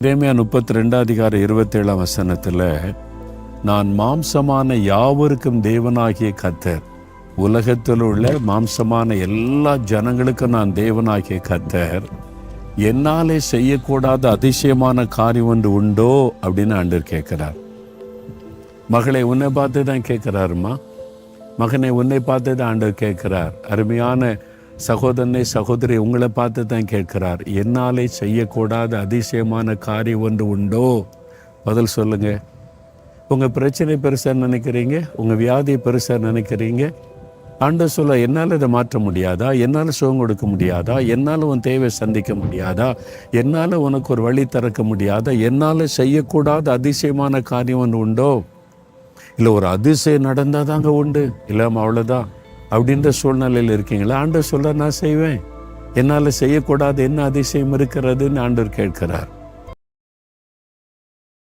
எரேமியா 32:27 நான் மாம்சமான யாவருக்கும் தேவனாகிய கர்த்தர், உலகத்தில் உள்ள மாம்சமான எல்லா ஜனங்களுக்கும் நான் தேவனாகிய கர்த்தர், என்னாலே செய்யக்கூடாத அதிசயமான காரியம் ஒன்று உண்டோ அப்படின்னு ஆண்டவர் கேட்கிறார். மகளை உன்னை பார்த்து தான் கேட்கிறாருமா, மகனை உன்னை பார்த்து தான் ஆண்டவர் கேட்கிறார். அருமையான சகோதரனை சகோதரி உங்களை பார்த்து தான் கேட்கிறார். என்னாலே செய்யக்கூடாத அதிசயமான காரியம் ஒன்று உண்டோ? பதில் சொல்லுங்க. உங்கள் பிரச்சனை பெருசாக நினைக்கிறீங்க, உங்கள் வியாதியை பெருசாக நினைக்கிறீங்க. ஆண்டவர் சொல்ல, என்னால் இதை மாற்ற முடியாதா? என்னால் சுகம் கொடுக்க முடியாதா? என்னால் உன் தேவை சந்திக்க முடியாதா? என்னால் உனக்கு ஒரு வழி திறக்க முடியாதா? என்னால் செய்யக்கூடாத அதிசயமான காரியம் ஒன்று உண்டோ? இல்லை ஒரு அதிசயம் நடந்தால் தாங்க உண்டு, இல்லாமல் அவ்வளோதான் அப்படின்ற சூழ்நிலையில் இருக்கீங்களா? ஆண்டவர் சொல்ல, நான் செய்வேன். என்னால் செய்யக்கூடாது என்ன அதிசயம் இருக்கிறதுன்னு ஆண்டவர் கேட்கிறார்.